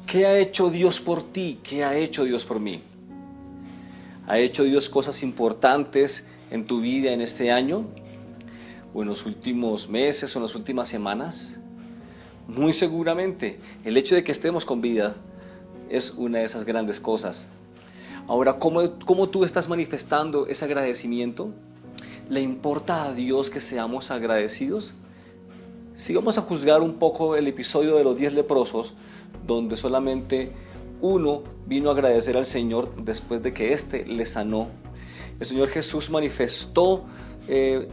¿Qué ha hecho Dios por ti? ¿Qué ha hecho Dios por mí? ¿Ha hecho Dios cosas importantes en tu vida en este año? ¿O en los últimos meses o en las últimas semanas? Muy seguramente. El hecho de que estemos con vida es una de esas grandes cosas. Ahora, ¿cómo tú estás manifestando ese agradecimiento? ¿Le importa a Dios que seamos agradecidos? Si vamos a juzgar un poco el episodio de los 10 leprosos, donde solamente uno vino a agradecer al Señor después de que éste le sanó. El Señor Jesús manifestó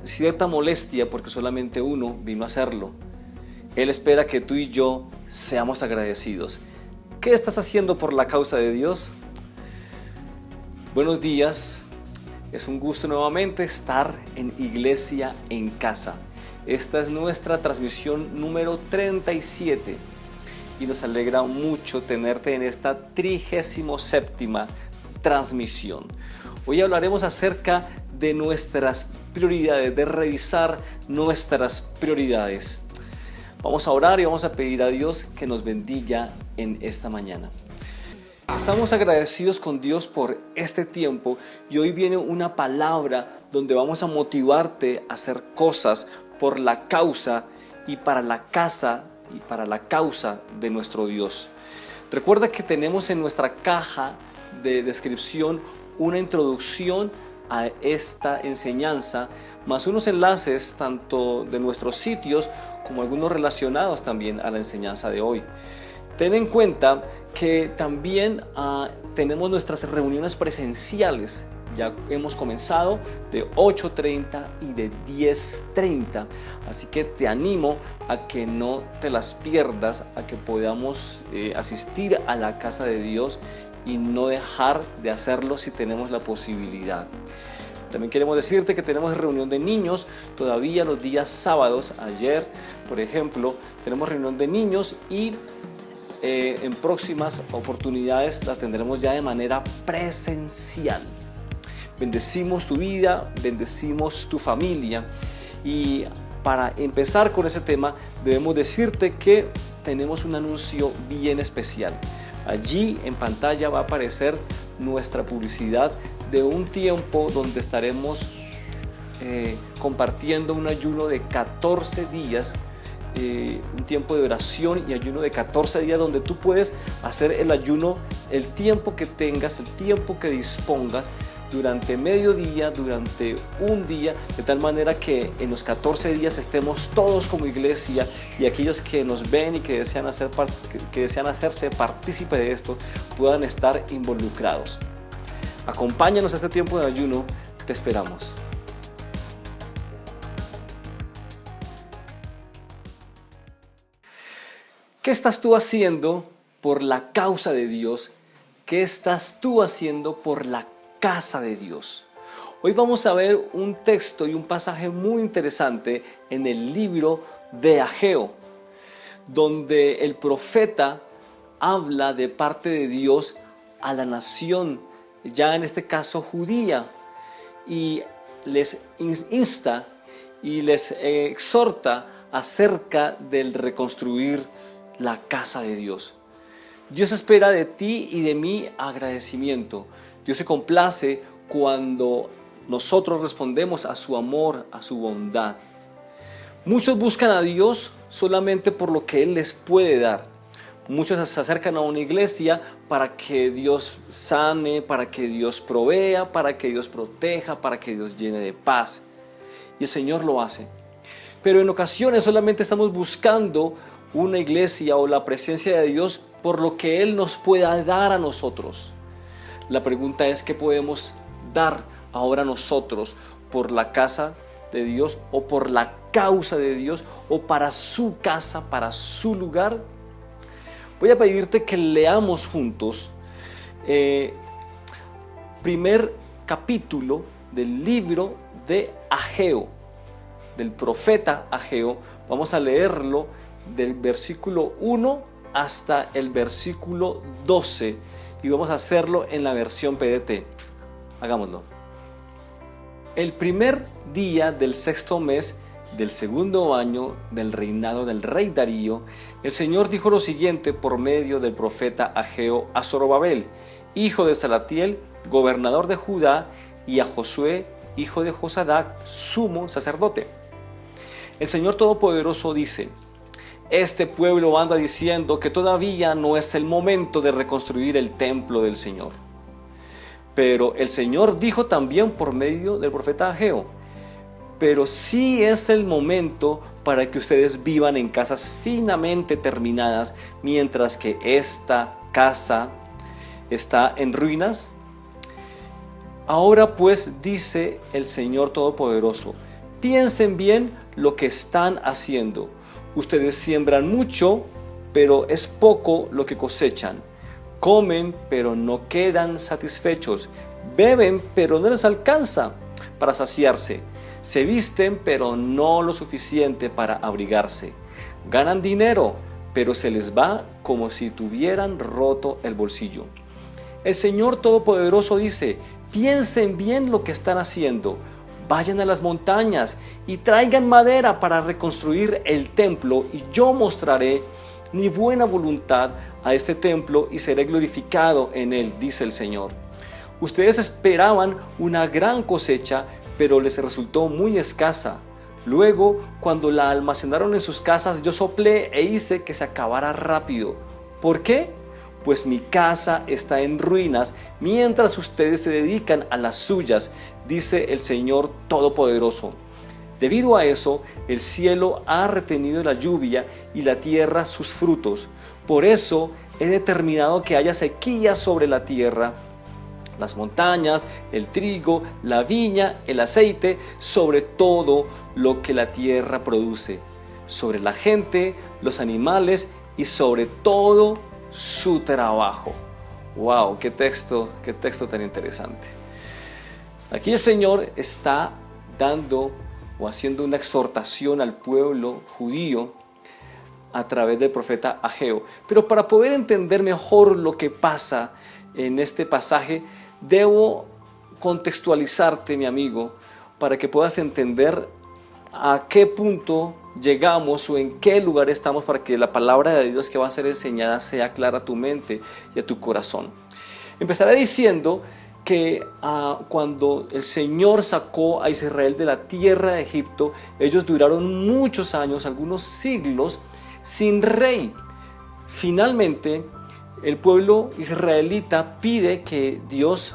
cierta molestia porque solamente uno vino a hacerlo. Él espera que tú y yo seamos agradecidos. ¿Qué estás haciendo por la causa de Dios? Buenos días, es un gusto nuevamente estar en Iglesia en Casa. Esta es nuestra transmisión número 37 y nos alegra mucho tenerte en esta 37ª transmisión. Hoy hablaremos acerca de nuestras prioridades, de revisar nuestras prioridades. Vamos a orar y vamos a pedir a Dios que nos bendiga en esta mañana. Estamos agradecidos con Dios por este tiempo y hoy viene una palabra donde vamos a motivarte a hacer cosas por la causa y para la casa y para la causa de nuestro Dios. Recuerda que tenemos en nuestra caja de descripción una introducción a esta enseñanza, más unos enlaces tanto de nuestros sitios como algunos relacionados también a la enseñanza de hoy. Ten en cuenta que también tenemos nuestras reuniones presenciales. Ya hemos comenzado de 8:30 y de 10:30, así que te animo a que no te las pierdas, a que podamos asistir a la casa de Dios y no dejar de hacerlo si tenemos la posibilidad. También queremos decirte que tenemos reunión de niños todavía los días sábados. Ayer, por ejemplo, tenemos reunión de niños y en próximas oportunidades la tendremos ya de manera presencial. Bendecimos tu vida, bendecimos tu familia. Y para empezar con ese tema, debemos decirte que tenemos un anuncio bien especial. Allí en pantalla va a aparecer nuestra publicidad de un tiempo donde estaremos compartiendo un ayuno de 14 días, un tiempo de oración y ayuno de 14 días donde tú puedes hacer el ayuno el tiempo que tengas, el tiempo que dispongas, durante medio día, durante un día, de tal manera que en los 14 días estemos todos como iglesia y aquellos que nos ven y que desean hacerse partícipe de esto puedan estar involucrados. Acompáñanos a este tiempo de ayuno, te esperamos. ¿Qué estás tú haciendo por la causa de Dios? ¿Qué estás tú haciendo por la casa de Dios? Hoy vamos a ver un texto y un pasaje muy interesante en el libro de Ageo, donde el profeta habla de parte de Dios a la nación, ya en este caso judía, y les insta y les exhorta acerca del reconstruir la casa de Dios. Dios espera de ti y de mí agradecimiento. Dios se complace cuando nosotros respondemos a su amor, a su bondad. Muchos buscan a Dios solamente por lo que Él les puede dar. Muchos se acercan a una iglesia para que Dios sane, para que Dios provea, para que Dios proteja, para que Dios llene de paz. Y el Señor lo hace. Pero en ocasiones solamente estamos buscando una iglesia o la presencia de Dios por lo que Él nos pueda dar a nosotros. La pregunta es: ¿qué podemos dar ahora nosotros por la casa de Dios o por la causa de Dios o para su casa, para su lugar? Voy a pedirte que leamos juntos primer capítulo del libro de Ageo, del profeta Ageo. Vamos a leerlo del versículo 1 hasta el versículo 12 y vamos a hacerlo en la versión PDT. Hagámoslo. El primer día del 6º mes, del segundo año del reinado del rey Darío, el Señor dijo lo siguiente por medio del profeta Ageo a Zorobabel, hijo de Salatiel, gobernador de Judá, y a Josué, hijo de Josadac, sumo sacerdote. El Señor Todopoderoso dice: este pueblo anda diciendo que todavía no es el momento de reconstruir el templo del Señor. Pero el Señor dijo también por medio del profeta Ageo: pero sí es el momento para que ustedes vivan en casas finamente terminadas, mientras que esta casa está en ruinas. Ahora pues, dice el Señor Todopoderoso, piensen bien lo que están haciendo. Ustedes siembran mucho, pero es poco lo que cosechan. Comen, pero no quedan satisfechos. Beben, pero no les alcanza para saciarse. Se visten, pero no lo suficiente para abrigarse. Ganan dinero, pero se les va como si tuvieran roto el bolsillo. El Señor Todopoderoso dice: piensen bien lo que están haciendo. Vayan a las montañas y traigan madera para reconstruir el templo, y yo mostraré mi buena voluntad a este templo y seré glorificado en él, dice el Señor. Ustedes esperaban una gran cosecha, pero les resultó muy escasa. Luego, cuando la almacenaron en sus casas, yo soplé e hice que se acabara rápido. ¿Por qué? Pues mi casa está en ruinas, mientras ustedes se dedican a las suyas, dice el Señor Todopoderoso. Debido a eso, el cielo ha retenido la lluvia y la tierra sus frutos. Por eso he determinado que haya sequía sobre la tierra, las montañas, el trigo, la viña, el aceite, sobre todo lo que la tierra produce, sobre la gente, los animales y sobre todo su trabajo. ¡Wow! ¡Qué texto tan interesante! Aquí el Señor está dando o haciendo una exhortación al pueblo judío a través del profeta Ageo. Pero para poder entender mejor lo que pasa en este pasaje, debo contextualizarte, mi amigo, para que puedas entender a qué punto llegamos o en qué lugar estamos, para que la palabra de Dios que va a ser enseñada sea clara a tu mente y a tu corazón. Empezaré diciendo que cuando el Señor sacó a Israel de la tierra de Egipto, ellos duraron muchos años, algunos siglos, sin rey. Finalmente, el pueblo israelita pide que Dios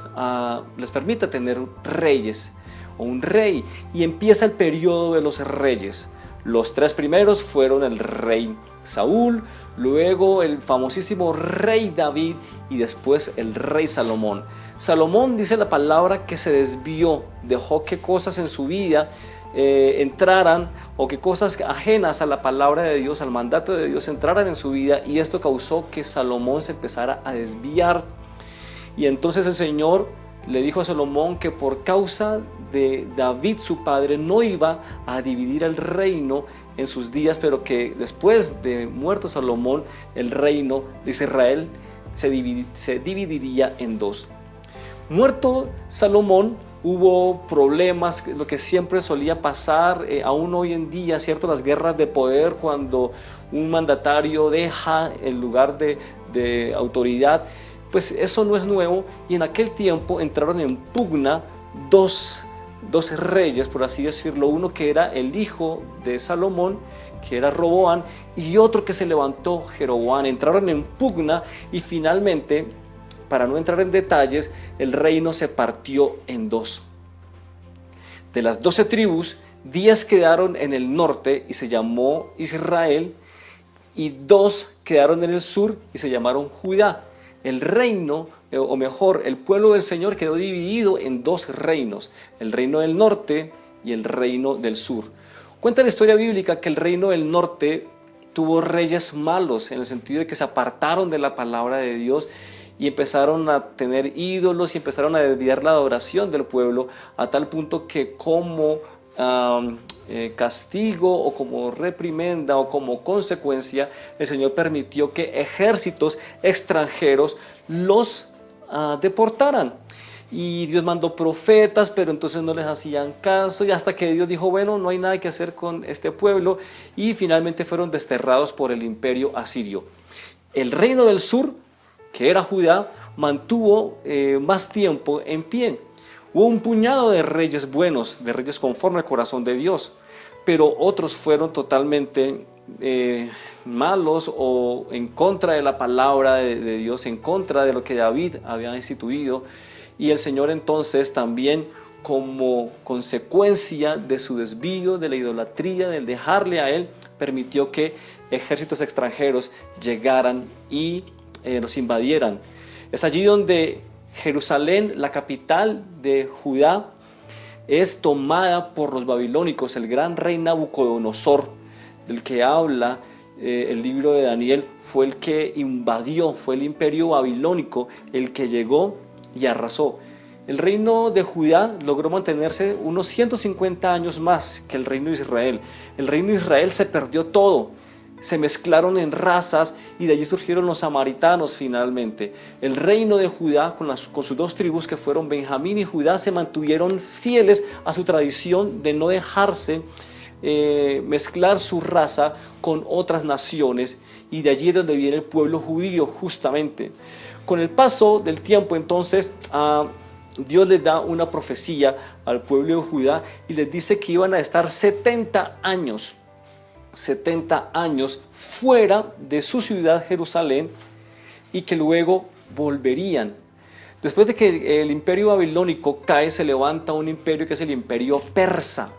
les permita tener reyes o un rey, y empieza el periodo de los reyes. Los tres primeros fueron el rey Saúl, luego el famosísimo rey David y después el rey Salomón. Salomón, dice la palabra, que se desvió, dejó que cosas en su vida entraran, o que cosas ajenas a la palabra de Dios, al mandato de Dios, entraran en su vida, y esto causó que Salomón se empezara a desviar. Y entonces el Señor le dijo a Salomón que por causa de David su padre no iba a dividir el reino en sus días, pero que después de muerto Salomón, el reino de Israel se dividiría en dos. Muerto Salomón, hubo problemas, lo que siempre solía pasar, aún hoy en día, ¿cierto? Las guerras de poder, cuando un mandatario deja el lugar de autoridad, pues eso no es nuevo, y en aquel tiempo entraron en pugna dos reyes, por así decirlo, uno que era el hijo de Salomón, que era Roboam, y otro que se levantó, Jeroboam. Entraron en pugna y finalmente, para no entrar en detalles, el reino se partió en dos. De las 12 tribus, 10 quedaron en el norte y se llamó Israel, y 2 quedaron en el sur y se llamaron Judá. El reino, o mejor, el pueblo del Señor quedó dividido en dos reinos, el reino del norte y el reino del sur. Cuenta la historia bíblica que el reino del norte tuvo reyes malos, en el sentido de que se apartaron de la palabra de Dios y empezaron a tener ídolos y empezaron a desviar la adoración del pueblo, a tal punto que como castigo o como reprimenda o como consecuencia, el Señor permitió que ejércitos extranjeros los deportaran. y Dios mandó profetas, pero entonces no les hacían caso, y hasta que Dios dijo, bueno, no hay nada que hacer con este pueblo, y finalmente fueron desterrados por el imperio asirio. El reino del sur, que era Judá, mantuvo más tiempo en pie. Hubo un puñado de reyes buenos, de reyes conforme al corazón de Dios, pero otros fueron totalmente malos o en contra de la palabra de Dios, en contra de lo que David había instituido. Y el Señor entonces también, como consecuencia de su desvío, de la idolatría, del dejarle a Él, permitió que ejércitos extranjeros llegaran y los invadieran. Es allí donde Jerusalén, la capital de Judá, es tomada por los babilónicos. El gran rey Nabucodonosor, del que habla el libro de Daniel, fue el que invadió, fue el imperio babilónico el que llegó y arrasó. El reino de Judá logró mantenerse unos 150 años más que el reino de Israel. El reino de Israel se perdió todo. Se mezclaron en razas y de allí surgieron los samaritanos finalmente. El reino de Judá con sus dos tribus que fueron Benjamín y Judá se mantuvieron fieles a su tradición de no dejarse mezclar su raza con otras naciones, y de allí es donde viene el pueblo judío justamente. Con el paso del tiempo entonces Dios les da una profecía al pueblo de Judá y les dice que iban a estar 70 años fuera de su ciudad Jerusalén y que luego volverían. Después de que el imperio babilónico cae, se levanta un imperio que es el imperio persa.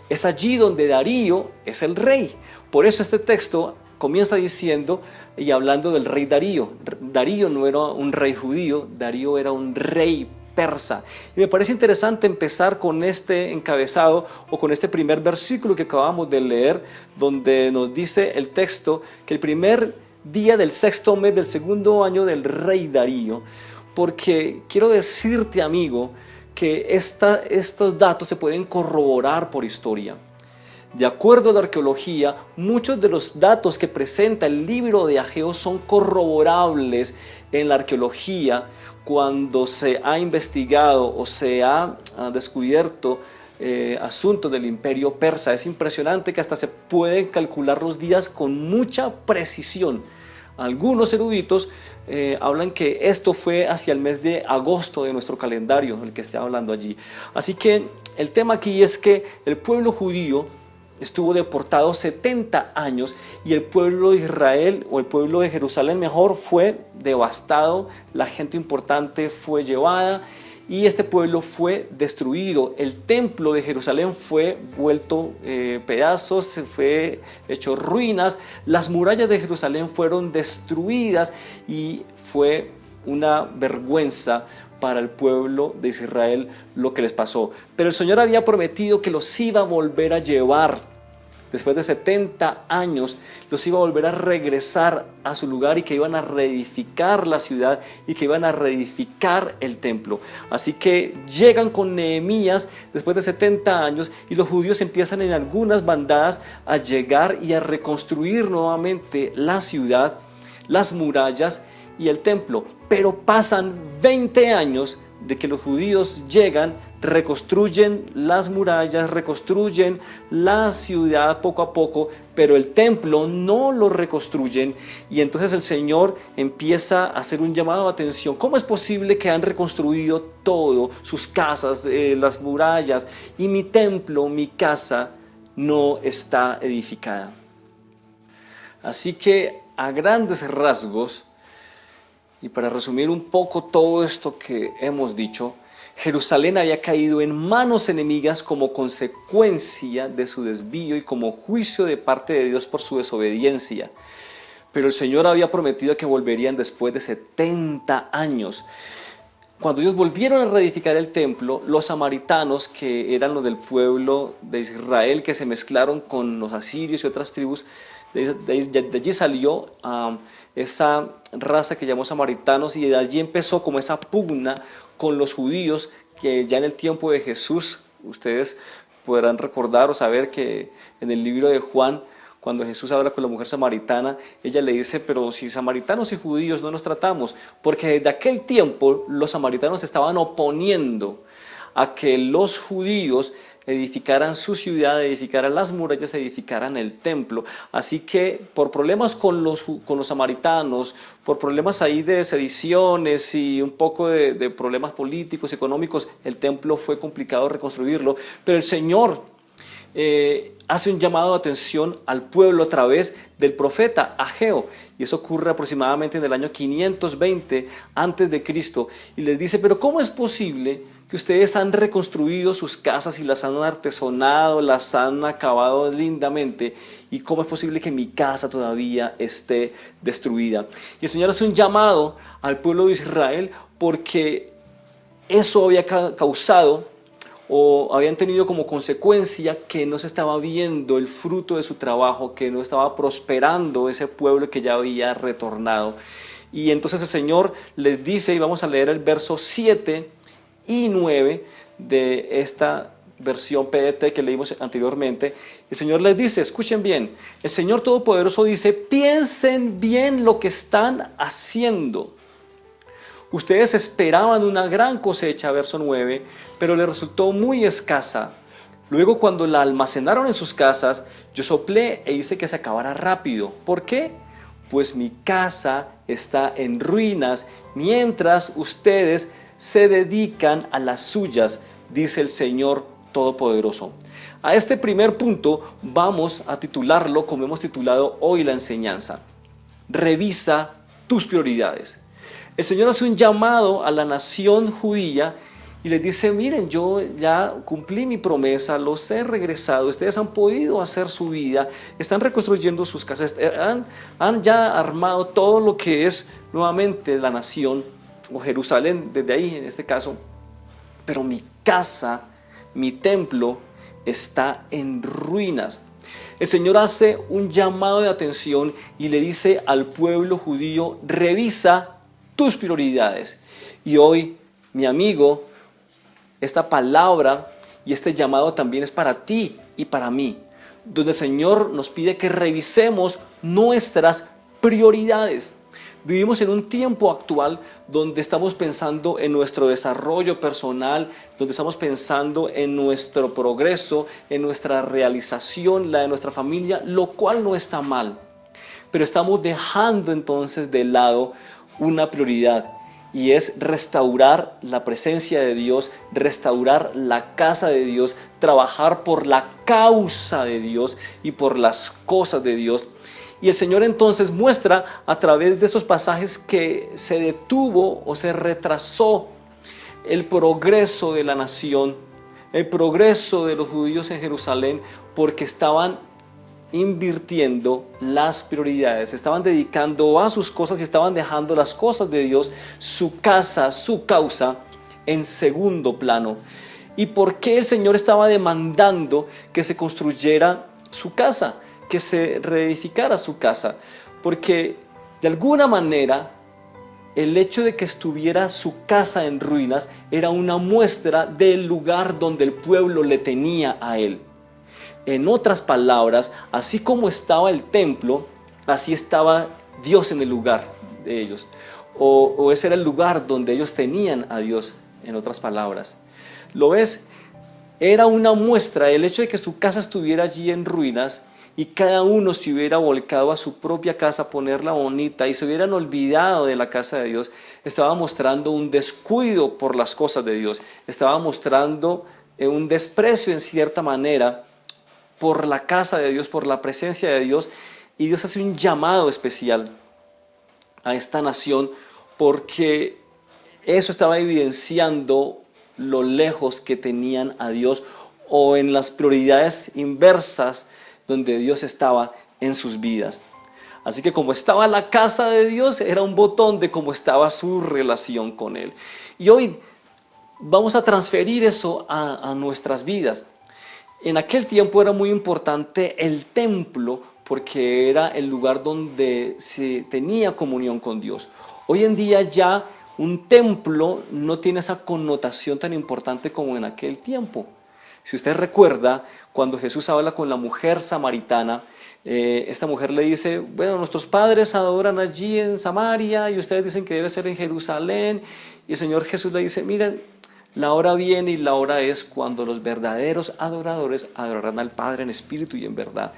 Es allí donde Darío es el rey. Por eso este texto comienza diciendo y hablando del rey Darío. Darío no era un rey judío, Darío era un rey persa. Y me parece interesante empezar con este encabezado o con este primer versículo que acabamos de leer, donde nos dice el texto que el primer día del sexto mes del segundo año del rey Darío, porque quiero decirte, amigo, que estos datos se pueden corroborar por historia. De acuerdo a la arqueología, muchos de los datos que presenta el libro de Ageo son corroborables en la arqueología cuando se ha investigado o se ha descubierto asuntos del imperio persa. Es impresionante que hasta se pueden calcular los días con mucha precisión. Algunos eruditos hablan que esto fue hacia el mes de agosto de nuestro calendario, el que esté hablando allí. Así que el tema aquí es que el pueblo judío estuvo deportado 70 años y el pueblo de Israel, o el pueblo de Jerusalén mejor, fue devastado. La gente importante fue llevada y este pueblo fue destruido. El templo de Jerusalén fue vuelto pedazos, se fue hecho ruinas. Las murallas de Jerusalén fueron destruidas y fue una vergüenza para el pueblo de Israel lo que les pasó. Pero el Señor había prometido que los iba a volver a llevar. Después de 70 años los iba a volver a regresar a su lugar y que iban a reedificar la ciudad y que iban a reedificar el templo. Así que llegan con Nehemías después de 70 años y los judíos empiezan en algunas bandadas a llegar y a reconstruir nuevamente la ciudad, las murallas y el templo. Pero pasan 20 años de que los judíos llegan, reconstruyen las murallas, reconstruyen la ciudad poco a poco, pero el templo no lo reconstruyen, y entonces el Señor empieza a hacer un llamado de atención. ¿Cómo es posible que han reconstruido todo, sus casas, las murallas, y mi templo, mi casa, no está edificada? Así que a grandes rasgos, y para resumir un poco todo esto que hemos dicho, Jerusalén había caído en manos enemigas como consecuencia de su desvío y como juicio de parte de Dios por su desobediencia. Pero el Señor había prometido que volverían después de 70 años. Cuando ellos volvieron a reedificar el templo, los samaritanos, que eran los del pueblo de Israel, que se mezclaron con los asirios y otras tribus, de allí salió esa raza que llamó samaritanos, y de allí empezó como esa pugna con los judíos, que ya en el tiempo de Jesús, ustedes podrán recordar o saber que en el libro de Juan, cuando Jesús habla con la mujer samaritana, ella le dice, pero si samaritanos y judíos no nos tratamos, porque desde aquel tiempo los samaritanos estaban oponiendo a que los judíos edificaran su ciudad, edificaran las murallas, edificaran el templo. Así que por problemas con los samaritanos, por problemas ahí de sediciones y un poco de problemas políticos, económicos, el templo fue complicado reconstruirlo, pero el Señor hace un llamado de atención al pueblo a través del profeta Ageo, y eso ocurre aproximadamente en el año 520 antes de Cristo, y les dice, pero ¿cómo es posible que ustedes han reconstruido sus casas y las han artesonado, las han acabado lindamente, y cómo es posible que mi casa todavía esté destruida? Y el Señor hace un llamado al pueblo de Israel porque eso había causado o habían tenido como consecuencia que no se estaba viendo el fruto de su trabajo, que no estaba prosperando ese pueblo que ya había retornado. Y entonces el Señor les dice, y vamos a leer el verso 7 y 9 de esta versión PDT que leímos anteriormente. El Señor les dice, escuchen bien, el Señor Todopoderoso dice, piensen bien lo que están haciendo. Ustedes esperaban una gran cosecha, verso 9, pero les resultó muy escasa. Luego, cuando la almacenaron en sus casas, yo soplé e hice que se acabara rápido. ¿Por qué? Pues mi casa está en ruinas, mientras ustedes se dedican a las suyas, dice el Señor Todopoderoso. A este primer punto vamos a titularlo como hemos titulado hoy la enseñanza. Revisa tus prioridades. El Señor hace un llamado a la nación judía y les dice, miren, yo ya cumplí mi promesa, los he regresado, ustedes han podido hacer su vida, están reconstruyendo sus casas, han ya armado todo lo que es nuevamente la nación, o Jerusalén desde ahí en este caso, pero mi casa, mi templo está en ruinas. El Señor hace un llamado de atención y le dice al pueblo judío, revisa tus prioridades. Y hoy, mi amigo, esta palabra y este llamado también es para ti y para mí, donde el Señor nos pide que revisemos nuestras prioridades. Vivimos en un tiempo actual donde estamos pensando en nuestro desarrollo personal, donde estamos pensando en nuestro progreso, en nuestra realización, la de nuestra familia, lo cual no está mal. Pero estamos dejando entonces de lado una prioridad, y es restaurar la presencia de Dios, restaurar la casa de Dios, trabajar por la causa de Dios y por las cosas de Dios. Y el Señor entonces muestra a través de estos pasajes que se detuvo o se retrasó el progreso de la nación, el progreso de los judíos en Jerusalén, porque estaban invirtiendo las prioridades, estaban dedicando a sus cosas y estaban dejando las cosas de Dios, su casa, su causa, en segundo plano. ¿Y por qué el Señor estaba demandando que se construyera su casa, que se reedificara su casa? Porque de alguna manera el hecho de que estuviera su casa en ruinas era una muestra del lugar donde el pueblo le tenía a él. En otras palabras, así como estaba el templo, así estaba Dios en el lugar de ellos. O ese era el lugar donde ellos tenían a Dios, en otras palabras. ¿Lo ves? Era una muestra, el hecho de que su casa estuviera allí en ruinas y cada uno se hubiera volcado a su propia casa a ponerla bonita y se hubieran olvidado de la casa de Dios, estaba mostrando un descuido por las cosas de Dios, estaba mostrando un desprecio en cierta manera por la casa de Dios, por la presencia de Dios, y Dios hace un llamado especial a esta nación porque eso estaba evidenciando lo lejos que tenían a Dios o en las prioridades inversas donde Dios estaba en sus vidas. Así que como estaba la casa de Dios, era un botón de cómo estaba su relación con Él. Y hoy vamos a transferir eso a nuestras vidas. En aquel tiempo era muy importante el templo porque era el lugar donde se tenía comunión con Dios. Hoy en día ya un templo no tiene esa connotación tan importante como en aquel tiempo. Si usted recuerda, cuando Jesús habla con la mujer samaritana, esta mujer le dice, bueno, nuestros padres adoran allí en Samaria y ustedes dicen que debe ser en Jerusalén. Y el Señor Jesús le dice, miren, la hora viene y la hora es cuando los verdaderos adoradores adorarán al Padre en espíritu y en verdad.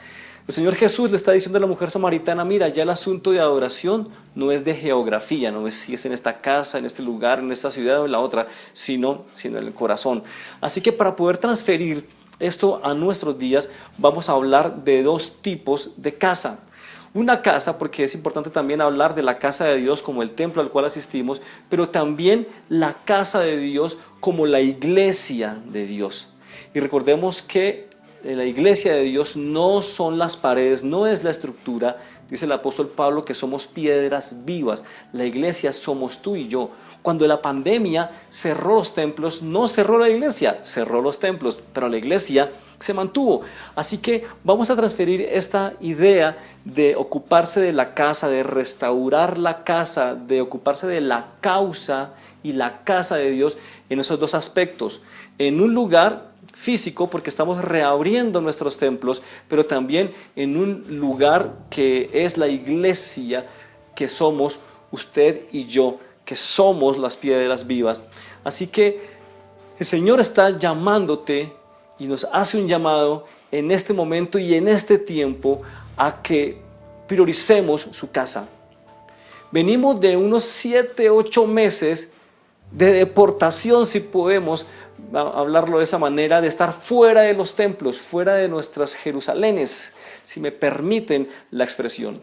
El Señor Jesús le está diciendo a la mujer samaritana, mira, ya el asunto de adoración no es de geografía, no es si es en esta casa, en este lugar, en esta ciudad o en la otra, sino en el corazón. Así que para poder transferir esto a nuestros días, vamos a hablar de dos tipos de casa. Una casa, porque es importante también hablar de la casa de Dios como el templo al cual asistimos, pero también la casa de Dios como la iglesia de Dios. Y recordemos que la iglesia de Dios no son las paredes, no es la estructura. Dice el apóstol Pablo que somos piedras vivas. La iglesia somos tú y yo. Cuando la pandemia cerró los templos, no cerró la iglesia, cerró los templos, pero la iglesia se mantuvo. Así que vamos a transferir esta idea de ocuparse de la casa, de restaurar la casa, de ocuparse de la causa y la casa de Dios en esos dos aspectos. En un lugar físico, porque estamos reabriendo nuestros templos, pero también en un lugar que es la iglesia, que somos usted y yo, que somos las piedras vivas. Así que el Señor está llamándote y nos hace un llamado en este momento y en este tiempo a que prioricemos su casa. Venimos de unos 7, 8 meses de deportación, si podemos hablarlo de esa manera, de estar fuera de los templos, fuera de nuestras Jerusalenes, si me permiten la expresión.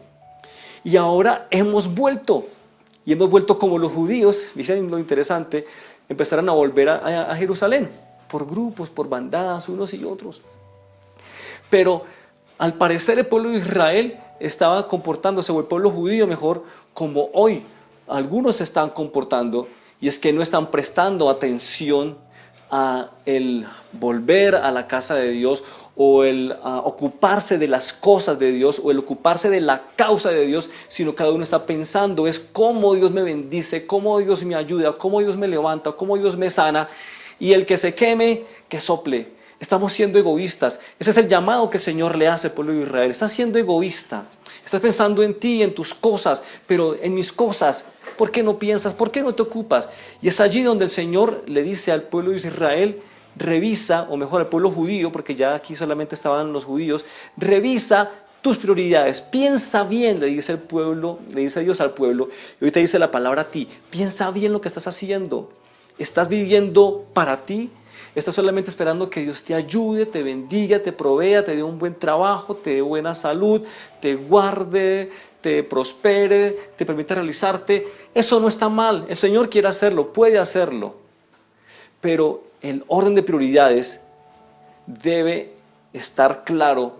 Y ahora hemos vuelto, y hemos vuelto como los judíos, miren lo interesante, empezaron a volver a Jerusalén, por grupos, por bandadas, unos y otros. Pero al parecer el pueblo de Israel estaba comportándose, o el pueblo judío mejor, como hoy algunos se están comportando, y es que no están prestando atención a el volver a la casa de Dios, o el ocuparse de las cosas de Dios, o el ocuparse de la causa de Dios, sino cada uno está pensando es cómo Dios me bendice, cómo Dios me ayuda, cómo Dios me levanta, cómo Dios me sana, y el que se queme, que sople. Estamos siendo egoístas. Ese es el llamado que el Señor le hace al pueblo de Israel. Estás siendo egoísta. Estás pensando en ti, en tus cosas, pero en mis cosas, ¿por qué no piensas? ¿Por qué no te ocupas? Y es allí donde el Señor le dice al pueblo de Israel, revisa, o mejor al pueblo judío, porque ya aquí solamente estaban los judíos, revisa tus prioridades, piensa bien, le dice el pueblo, le dice Dios al pueblo, y hoy te dice la palabra a ti, piensa bien lo que estás haciendo. ¿Estás viviendo para ti? ¿Estás solamente esperando que Dios te ayude, te bendiga, te provea, te dé un buen trabajo, te dé buena salud, te guarde, te prospere, te permita realizarte? Eso no está mal. El Señor quiere hacerlo, puede hacerlo. Pero el orden de prioridades debe estar claro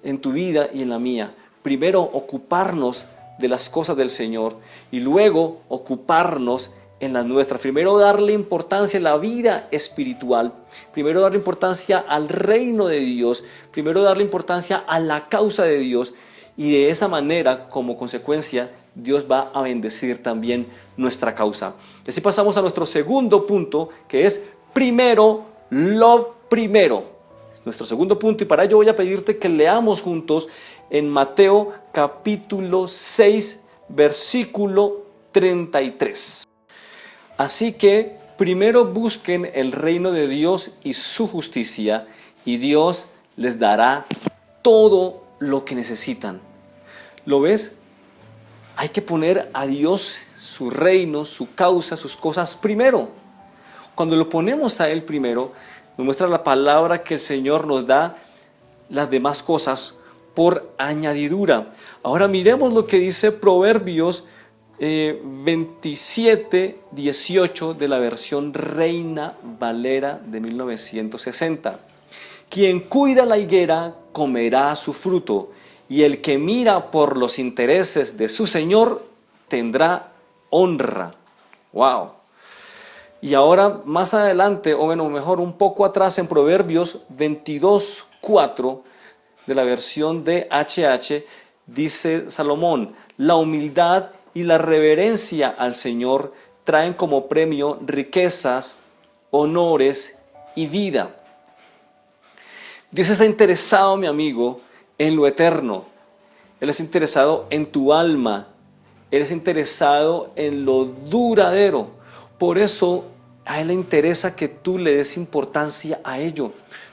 en tu vida y en la mía. Primero, ocuparnos de las cosas del Señor y luego ocuparnos en las nuestras. Primero darle importancia a la vida espiritual, primero darle importancia al reino de Dios, primero darle importancia a la causa de Dios, y de esa manera, como consecuencia, Dios va a bendecir también nuestra causa. Y así pasamos a nuestro segundo punto, que es primero lo primero. Es nuestro segundo punto, y para ello voy a pedirte que leamos juntos en Mateo capítulo 6, versículo 33. Así que primero busquen el reino de Dios y su justicia, y Dios les dará todo lo que necesitan. ¿Lo ves? Hay que poner a Dios, su reino, su causa, sus cosas primero. Cuando lo ponemos a Él primero, nos muestra la palabra que el Señor nos da las demás cosas por añadidura. Ahora miremos lo que dice Proverbios 27:18 de la versión Reina Valera de 1960. Quien cuida la higuera comerá su fruto, y el que mira por los intereses de su Señor tendrá honra. ¡Wow! Y ahora más adelante, o bueno, mejor un poco atrás, en Proverbios 22:4 de la versión de HH, dice Salomón: la humildad y la reverencia al Señor traen como premio riquezas, honores y vida. Dios está interesado, mi amigo, en lo eterno. Él es interesado en tu alma. Él es interesado en lo duradero. Por eso a Él le interesa que tú le des importancia a ello.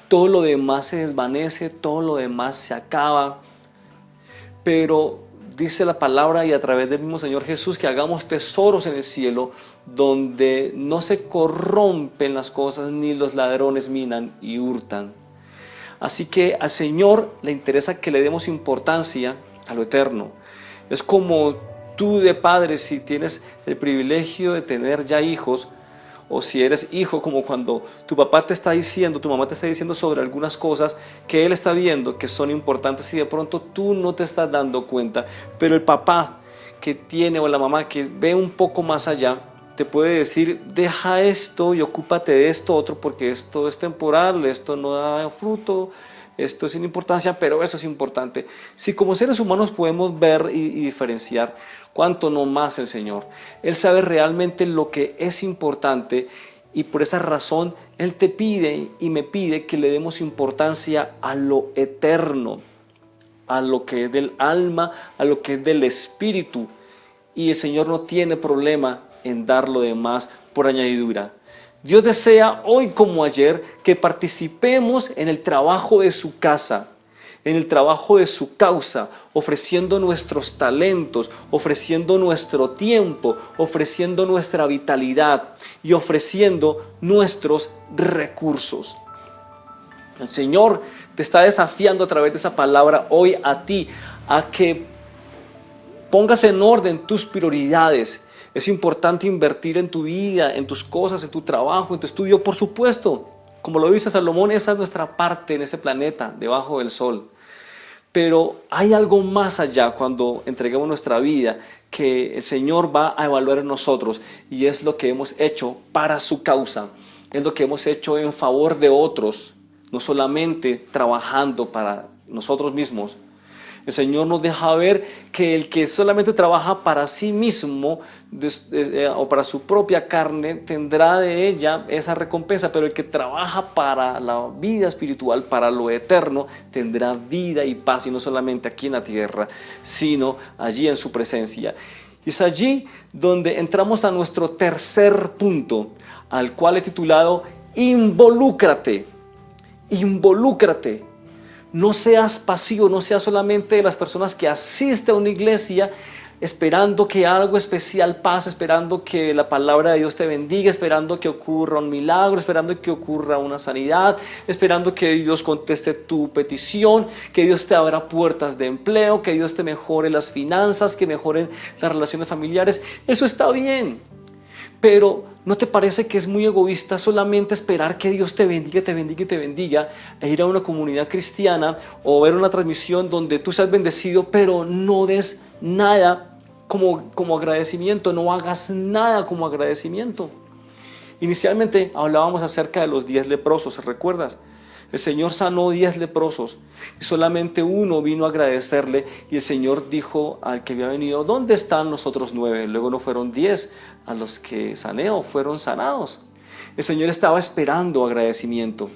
Todo lo demás se desvanece, todo lo demás se acaba. Pero dice la palabra y a través del mismo Señor Jesús que hagamos tesoros en el cielo donde no se corrompen las cosas ni los ladrones minan y hurtan. Así que al Señor le interesa que le demos importancia a lo eterno. Es como tú de padre, si tienes el privilegio de tener ya hijos, o si eres hijo, como cuando tu papá te está diciendo, tu mamá te está diciendo sobre algunas cosas que él está viendo que son importantes y de pronto tú no te estás dando cuenta, pero el papá que tiene o la mamá que ve un poco más allá, te puede decir, deja esto y ocúpate de esto otro porque esto es temporal, esto no da fruto, esto es sin importancia, pero eso es importante. Si como seres humanos podemos ver y diferenciar, cuánto no más el Señor. Él sabe realmente lo que es importante y por esa razón Él te pide y me pide que le demos importancia a lo eterno, a lo que es del alma, a lo que es del espíritu. Y el Señor no tiene problema en dar lo demás por añadidura. Dios desea hoy como ayer que participemos en el trabajo de su casa, en el trabajo de su causa, ofreciendo nuestros talentos, ofreciendo nuestro tiempo, ofreciendo nuestra vitalidad y ofreciendo nuestros recursos. El Señor te está desafiando a través de esa palabra hoy a ti, a que pongas en orden tus prioridades. Es importante invertir en tu vida, en tus cosas, en tu trabajo, en tu estudio, por supuesto. Como lo dice Salomón, esa es nuestra parte en ese planeta, debajo del sol. Pero hay algo más allá cuando entreguemos nuestra vida que el Señor va a evaluar en nosotros y es lo que hemos hecho para su causa. Es lo que hemos hecho en favor de otros, no solamente trabajando para nosotros mismos. El Señor nos deja ver que el que solamente trabaja para sí mismo o para su propia carne tendrá de ella esa recompensa, pero el que trabaja para la vida espiritual, para lo eterno, tendrá vida y paz, y no solamente aquí en la tierra, sino allí en su presencia. Y es allí donde entramos a nuestro tercer punto, al cual he titulado Involúcrate. Involúcrate. No seas pasivo, no seas solamente de las personas que asisten a una iglesia esperando que algo especial pase, esperando que la palabra de Dios te bendiga, esperando que ocurra un milagro, esperando que ocurra una sanidad, esperando que Dios conteste tu petición, que Dios te abra puertas de empleo, que Dios te mejore las finanzas, que mejoren las relaciones familiares. Eso está bien. Pero ¿no te parece que es muy egoísta solamente esperar que Dios te bendiga, te bendiga y te bendiga e ir a una comunidad cristiana o ver una transmisión donde tú seas bendecido, pero no des nada como agradecimiento, no hagas nada como agradecimiento? Inicialmente hablábamos acerca de los 10 leprosos, ¿recuerdas? El Señor sanó 10 leprosos y solamente uno vino a agradecerle y el Señor dijo al que había venido, ¿dónde están los otros 9? Luego no fueron 10 a los que sané o fueron sanados. El Señor estaba esperando agradecimiento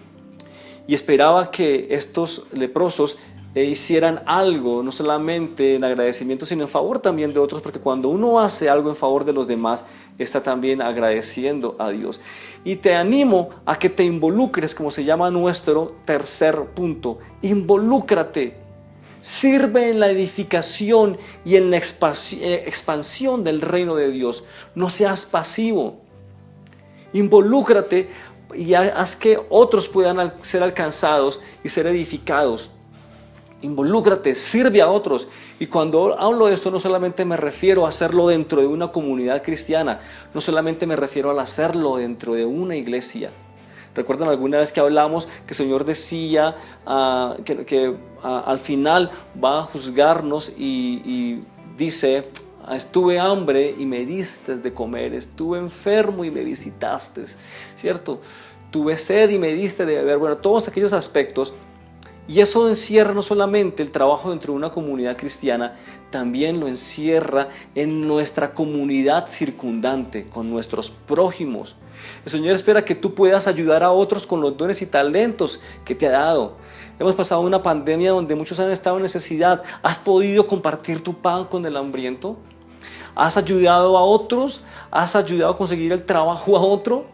y esperaba que estos leprosos hicieran algo, no solamente en agradecimiento, sino en favor también de otros, porque cuando uno hace algo en favor de los demás, está también agradeciendo a Dios. Y te animo a que te involucres, como se llama nuestro tercer punto. Involúcrate, sirve en la edificación y en la expansión del reino de Dios. No seas pasivo, involúcrate y haz que otros puedan ser alcanzados y ser edificados. Involúcrate, sirve a otros. Y cuando hablo de esto, no solamente me refiero a hacerlo dentro de una comunidad cristiana, no solamente me refiero al hacerlo dentro de una iglesia. ¿Recuerdan alguna vez que hablamos que el Señor decía que al final va a juzgarnos y dice, estuve hambre y me diste de comer, estuve enfermo y me visitaste, ¿cierto? Tuve sed y me diste de beber. Bueno, todos aquellos aspectos. Y eso encierra no solamente el trabajo dentro de una comunidad cristiana, también lo encierra en nuestra comunidad circundante, con nuestros prójimos. El Señor espera que tú puedas ayudar a otros con los dones y talentos que te ha dado. Hemos pasado una pandemia donde muchos han estado en necesidad. ¿Has podido compartir tu pan con el hambriento? ¿Has ayudado a otros? ¿Has ayudado a conseguir el trabajo a otro?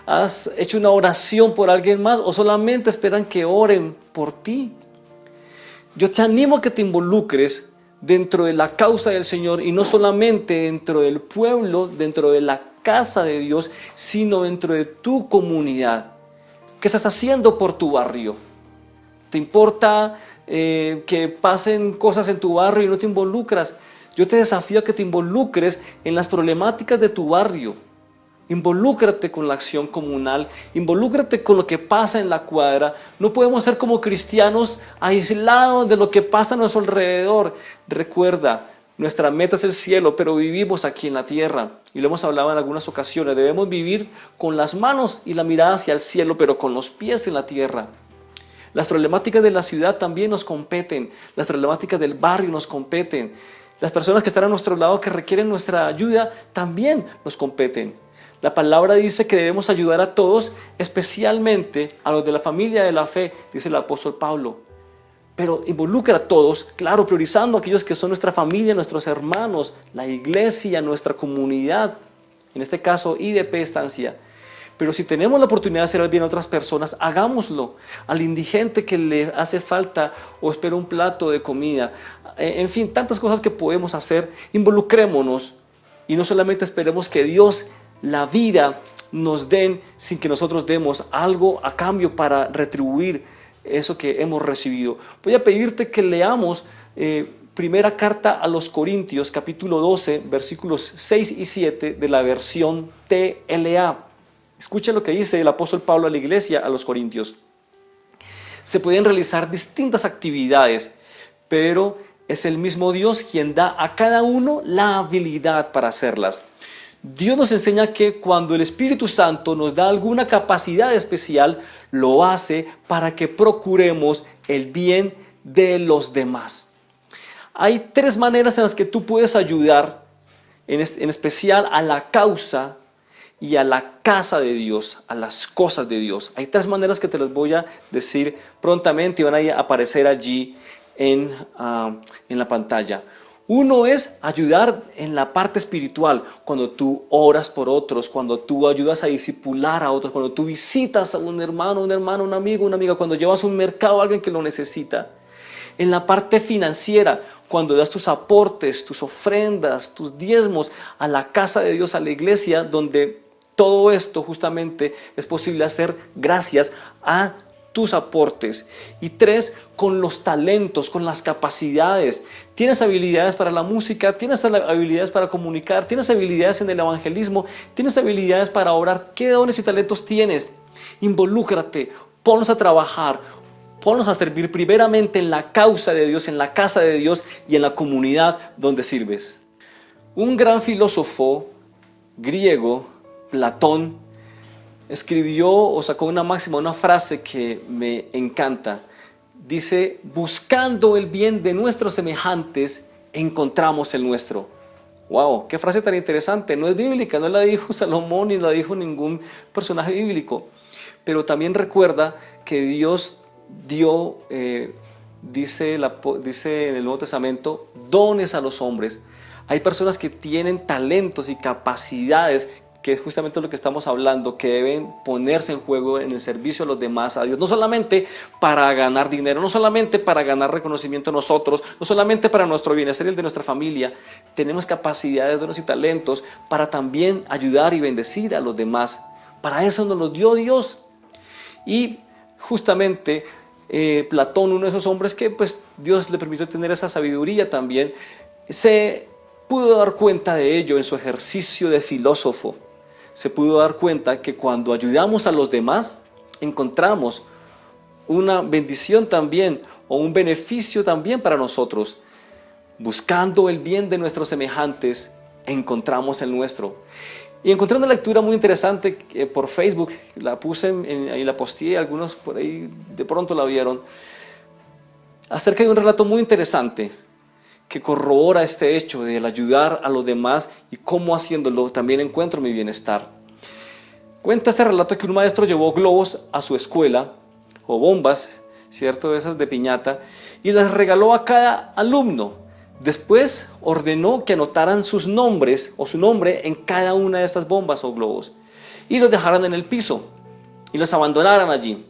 ¿Has hecho una oración por alguien más o solamente esperan que oren por ti? Yo te animo a que te involucres dentro de la causa del Señor y no solamente dentro del pueblo, dentro de la casa de Dios, sino dentro de tu comunidad. ¿Qué estás haciendo por tu barrio? ¿Te importa que pasen cosas en tu barrio y no te involucras? Yo te desafío a que te involucres en las problemáticas de tu barrio. Involúcrate con la acción comunal, involúcrate con lo que pasa en la cuadra. No podemos ser como cristianos aislados de lo que pasa a nuestro alrededor. Recuerda, nuestra meta es el cielo, pero vivimos aquí en la tierra. Y lo hemos hablado en algunas ocasiones. Debemos vivir con las manos y la mirada hacia el cielo, pero con los pies en la tierra. Las problemáticas de la ciudad también nos competen. Las problemáticas del barrio nos competen. Las personas que están a nuestro lado que requieren nuestra ayuda también nos competen. La palabra dice que debemos ayudar a todos, especialmente a los de la familia de la fe, dice el apóstol Pablo. Pero involucra a todos, claro, priorizando a aquellos que son nuestra familia, nuestros hermanos, la iglesia, nuestra comunidad, en este caso IDP Estancia. Pero si tenemos la oportunidad de hacer el bien a otras personas, hagámoslo. Al indigente que le hace falta o espera un plato de comida, en fin, tantas cosas que podemos hacer, involucrémonos y no solamente esperemos que Dios, la vida, nos den sin que nosotros demos algo a cambio para retribuir eso que hemos recibido. Voy a pedirte que leamos primera carta a los Corintios, capítulo 12, versículos 6 y 7 de la versión TLA. Escucha lo que dice el apóstol Pablo a la iglesia, a los Corintios. Se pueden realizar distintas actividades, pero es el mismo Dios quien da a cada uno la habilidad para hacerlas. Dios nos enseña que cuando el Espíritu Santo nos da alguna capacidad especial, lo hace para que procuremos el bien de los demás. Hay tres maneras en las que tú puedes ayudar, en especial a la causa y a la casa de Dios, a las cosas de Dios. Hay tres maneras que te las voy a decir prontamente y van a aparecer allí en la pantalla. Uno es ayudar en la parte espiritual, cuando tú oras por otros, cuando tú ayudas a discipular a otros, cuando tú visitas a un hermano, un amigo, una amiga, cuando llevas a un mercado a alguien que lo necesita. En la parte financiera, cuando das tus aportes, tus ofrendas, tus diezmos a la casa de Dios, a la iglesia, donde todo esto justamente es posible hacer gracias a tus aportes. Y tres, con los talentos, con las capacidades. Tienes habilidades para la música, tienes habilidades para comunicar, tienes habilidades en el evangelismo, tienes habilidades para orar. ¿Qué dones y talentos tienes? Involúcrate, ponlos a trabajar, ponlos a servir primeramente en la causa de Dios, en la casa de Dios y en la comunidad donde sirves. Un gran filósofo griego, Platón, escribió o sacó una máxima, una frase que me encanta. Dice: buscando el bien de nuestros semejantes, encontramos el nuestro. ¡Wow! ¡Qué frase tan interesante! No es bíblica, no la dijo Salomón ni la dijo ningún personaje bíblico. Pero también recuerda que Dios dio, dice en el Nuevo Testamento, dones a los hombres. Hay personas que tienen talentos y capacidades, que es justamente lo que estamos hablando, que deben ponerse en juego en el servicio a los demás, a Dios, no solamente para ganar dinero, no solamente para ganar reconocimiento nosotros, no solamente para nuestro bienestar y el de nuestra familia. Tenemos capacidades, dones y talentos para también ayudar y bendecir a los demás. Para eso nos los dio Dios. Y justamente Platón, uno de esos hombres que pues Dios le permitió tener esa sabiduría también, se pudo dar cuenta de ello en su ejercicio de filósofo. Se pudo dar cuenta que cuando ayudamos a los demás, encontramos una bendición también o un beneficio también para nosotros. Buscando el bien de nuestros semejantes, encontramos el nuestro. Y encontré una lectura muy interesante por Facebook, la puse y la posteé, algunos por ahí de pronto la vieron, acerca de un relato muy interesante que corrobora este hecho del ayudar a los demás y cómo haciéndolo también encuentro mi bienestar. Cuenta este relato que un maestro llevó globos a su escuela, o bombas, ¿cierto? Esas de piñata, y las regaló a cada alumno. Después ordenó que anotaran sus nombres o su nombre en cada una de estas bombas o globos y los dejaran en el piso y los abandonaran allí.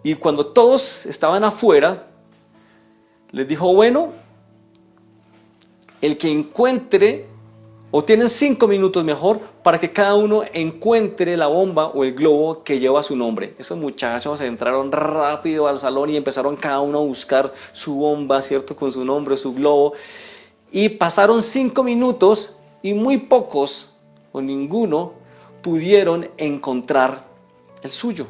Y cuando todos estaban afuera, les dijo, bueno, el que encuentre, o tienen 5 minutos mejor, para que cada uno encuentre la bomba o el globo que lleva su nombre. Esos muchachos entraron rápido al salón y empezaron cada uno a buscar su bomba, ¿cierto? Con su nombre, su globo. Y pasaron 5 minutos y muy pocos, o ninguno, pudieron encontrar el suyo.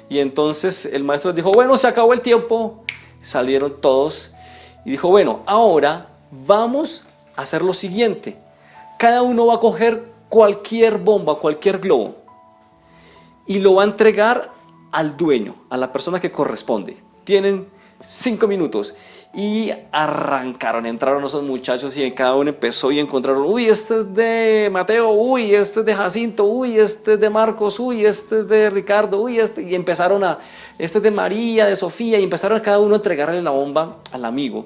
Y entonces el maestro les dijo, bueno, se acabó el tiempo. Salieron todos y dijo, bueno, ahora vamos a hacer lo siguiente. Cada uno va a coger cualquier bomba, cualquier globo y lo va a entregar al dueño, a la persona que corresponde. Tienen 5 minutos y arrancaron, entraron esos muchachos y cada uno empezó y encontraron, uy, este es de Mateo, uy, este es de Jacinto, uy, este es de Marcos, uy, este es de Ricardo, uy, este, y empezaron este es de María, de Sofía, y empezaron cada uno a entregarle la bomba al amigo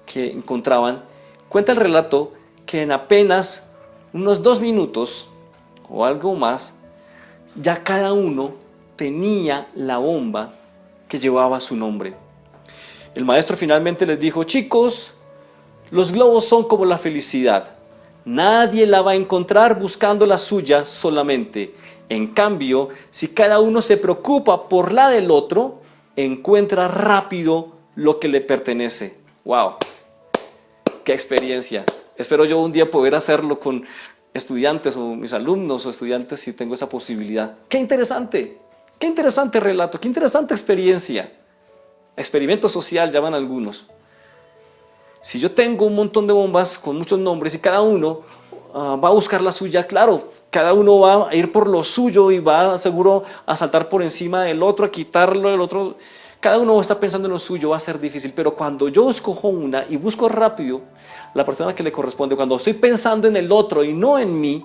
que encontraban. Cuenta el relato que en apenas unos 2 minutos o algo más, ya cada uno tenía la bomba que llevaba su nombre. El maestro finalmente les dijo, chicos, los globos son como la felicidad. Nadie la va a encontrar buscando la suya solamente. En cambio, si cada uno se preocupa por la del otro, encuentra rápido lo que le pertenece. ¡Wow! ¡Qué experiencia! Espero yo un día poder hacerlo con estudiantes o mis alumnos o estudiantes si tengo esa posibilidad. ¡Qué interesante! ¡Qué interesante relato! ¡Qué interesante experiencia! Experimento social llaman algunos. Si yo tengo un montón de bombas con muchos nombres y cada uno va a buscar la suya, claro, cada uno va a ir por lo suyo y va seguro a saltar por encima del otro, a quitarlo del otro. Cada uno está pensando en lo suyo, va a ser difícil, pero cuando yo escojo una y busco rápido la persona que le corresponde, cuando estoy pensando en el otro y no en mí,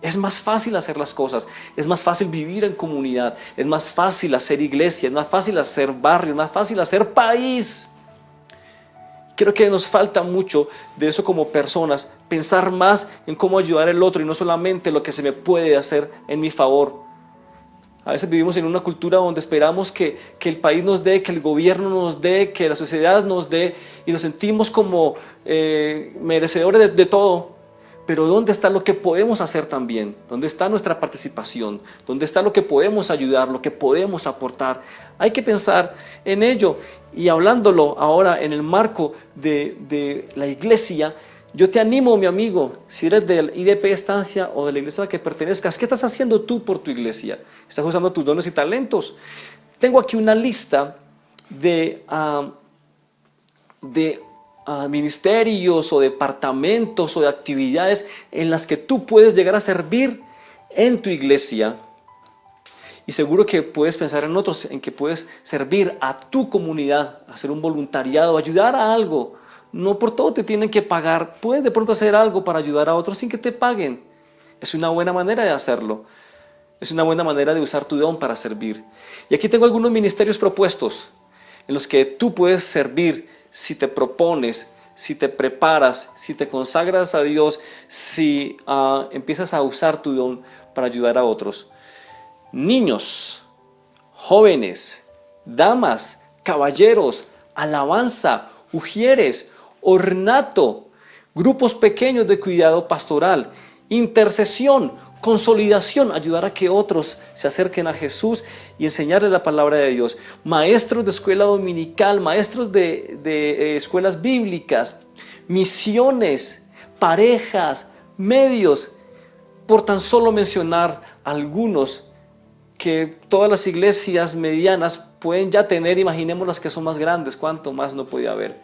es más fácil hacer las cosas, es más fácil vivir en comunidad, es más fácil hacer iglesia, es más fácil hacer barrio, es más fácil hacer país. Creo que nos falta mucho de eso como personas, pensar más en cómo ayudar al otro y no solamente lo que se me puede hacer en mi favor. A veces vivimos en una cultura donde esperamos que el país nos dé, que el gobierno nos dé, que la sociedad nos dé y nos sentimos como merecedores de todo. Pero ¿dónde está lo que podemos hacer también? ¿Dónde está nuestra participación? ¿Dónde está lo que podemos ayudar, lo que podemos aportar? Hay que pensar en ello. Y hablándolo ahora en el marco de la iglesia, yo te animo, mi amigo, si eres del IDP Estancia o de la iglesia a la que pertenezcas, ¿qué estás haciendo tú por tu iglesia? ¿Estás usando tus dones y talentos? Tengo aquí una lista de ministerios o departamentos o de actividades en las que tú puedes llegar a servir en tu iglesia. Y seguro que puedes pensar en otros, en que puedes servir a tu comunidad, hacer un voluntariado, ayudar a algo. No por todo te tienen que pagar. Puedes de pronto hacer algo para ayudar a otros sin que te paguen. Es una buena manera de hacerlo. Es una buena manera de usar tu don para servir. Y aquí tengo algunos ministerios propuestos en los que tú puedes servir si te propones, si te preparas, si te consagras a Dios, si empiezas a usar tu don para ayudar a otros. Niños, jóvenes, damas, caballeros, alabanza, ujieres, ornato, grupos pequeños de cuidado pastoral, intercesión, consolidación, ayudar a que otros se acerquen a Jesús y enseñarles la palabra de Dios, maestros de escuela dominical, maestros de escuelas bíblicas, misiones, parejas, medios, por tan solo mencionar algunos que todas las iglesias medianas pueden ya tener. Imaginemos las que son más grandes, cuánto más no podía haber.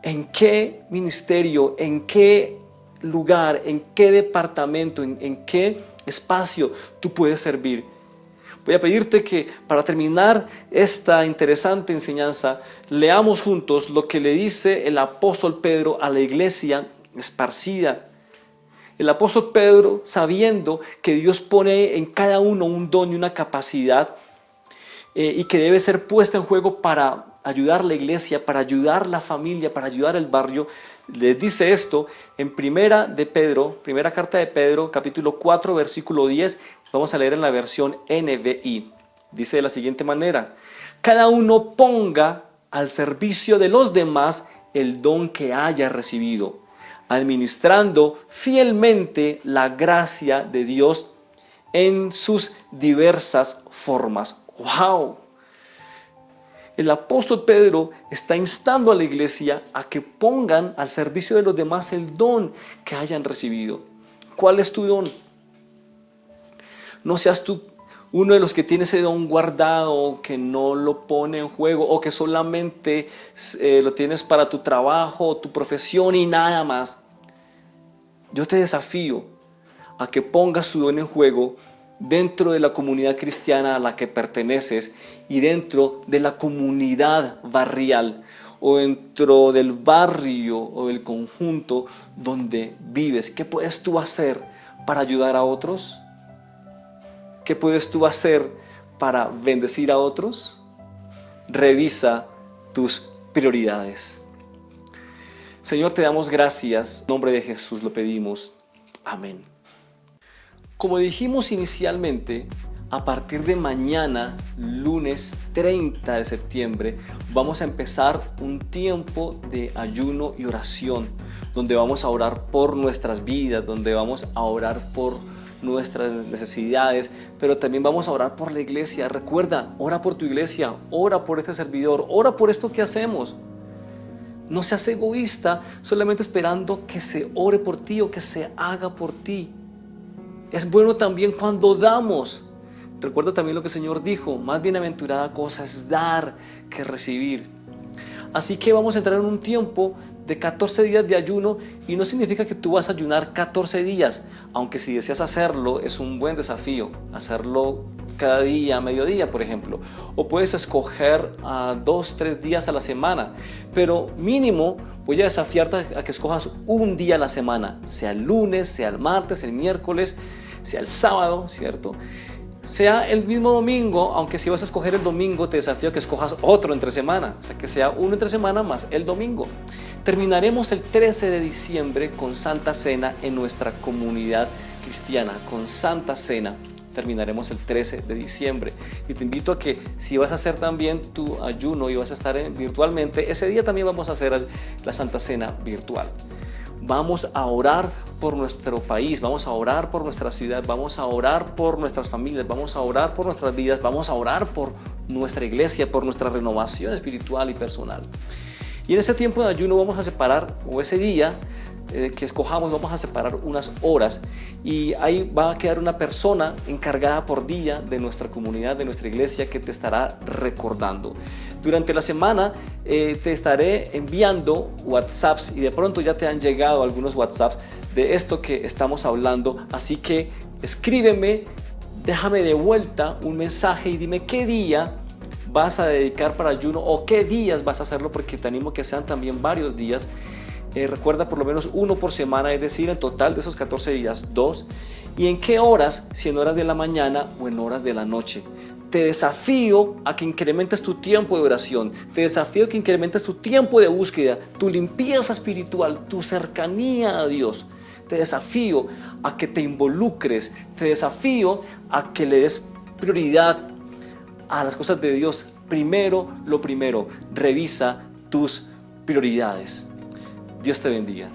¿En qué ministerio, en qué lugar, en qué departamento, en qué espacio tú puedes servir? Voy a pedirte que para terminar esta interesante enseñanza, leamos juntos lo que le dice el apóstol Pedro a la iglesia esparcida. El apóstol Pedro, sabiendo que Dios pone en cada uno un don y una capacidad y que debe ser puesta en juego para ayudar la iglesia, para ayudar la familia, para ayudar el barrio, les dice esto en primera carta de Pedro, capítulo 4, versículo 10, vamos a leer en la versión NBI. Dice de la siguiente manera: cada uno ponga al servicio de los demás el don que haya recibido, administrando fielmente la gracia de Dios en sus diversas formas. ¡Wow! El apóstol Pedro está instando a la iglesia a que pongan al servicio de los demás el don que hayan recibido. ¿Cuál es tu don? No seas tú uno de los que tiene ese don guardado, que no lo pone en juego o que solamente lo tienes para tu trabajo, tu profesión y nada más. Yo te desafío a que pongas tu don en juego dentro de la comunidad cristiana a la que perteneces y dentro de la comunidad barrial o dentro del barrio o del conjunto donde vives. ¿Qué puedes tú hacer para ayudar a otros? ¿Qué puedes tú hacer para bendecir a otros? Revisa tus prioridades. Señor, te damos gracias. En nombre de Jesús lo pedimos. Amén. Como dijimos inicialmente, a partir de mañana, lunes 30 de septiembre, vamos a empezar un tiempo de ayuno y oración, donde vamos a orar por nuestras vidas, donde vamos a orar por nuestras necesidades, pero también vamos a orar por la iglesia. Recuerda, ora por tu iglesia, ora por este servidor, ora por esto que hacemos. No seas egoísta solamente esperando que se ore por ti o que se haga por ti. Es bueno también cuando damos. Recuerda también lo que el Señor dijo: más bienaventurada cosa es dar que recibir. Así que vamos a entrar en un tiempo de 14 días de ayuno, y no significa que tú vas a ayunar 14 días, aunque si deseas hacerlo es un buen desafío, hacerlo cada día, a mediodía por ejemplo, o puedes escoger 2-3 días a la semana, pero mínimo voy a desafiarte a que escojas un día a la semana, sea el lunes, sea el martes, el miércoles, sea el sábado, ¿cierto? Sea el mismo domingo, aunque si vas a escoger el domingo te desafío a que escojas otro entre semana, o sea que sea uno entre semana más el domingo. Terminaremos el 13 de diciembre con Santa Cena en nuestra comunidad cristiana, con Santa Cena. Terminaremos el 13 de diciembre y te invito a que si vas a hacer también tu ayuno y vas a estar virtualmente, ese día también vamos a hacer la Santa Cena virtual. Vamos a orar por nuestro país, vamos a orar por nuestra ciudad, vamos a orar por nuestras familias, vamos a orar por nuestras vidas, vamos a orar por nuestra iglesia, por nuestra renovación espiritual y personal. Y en ese tiempo de ayuno vamos a separar, o ese día que escojamos, vamos a separar unas horas, y ahí va a quedar una persona encargada por día de nuestra comunidad, de nuestra iglesia, que te estará recordando. Durante la semana te estaré enviando WhatsApps, y de pronto ya te han llegado algunos WhatsApps de esto que estamos hablando, así que escríbeme, déjame de vuelta un mensaje y dime qué día vas a dedicar para ayuno o qué días vas a hacerlo, porque te animo que sean también varios días. Recuerda por lo menos uno por semana, es decir, en total de esos 14 días, 2. ¿Y en qué horas? Si en horas de la mañana o en horas de la noche. Te desafío a que incrementes tu tiempo de oración, te desafío a que incrementes tu tiempo de búsqueda, tu limpieza espiritual, tu cercanía a Dios. Te desafío a que te involucres, te desafío a que le des prioridad a las cosas de Dios. Primero, lo primero, revisa tus prioridades. Dios te bendiga.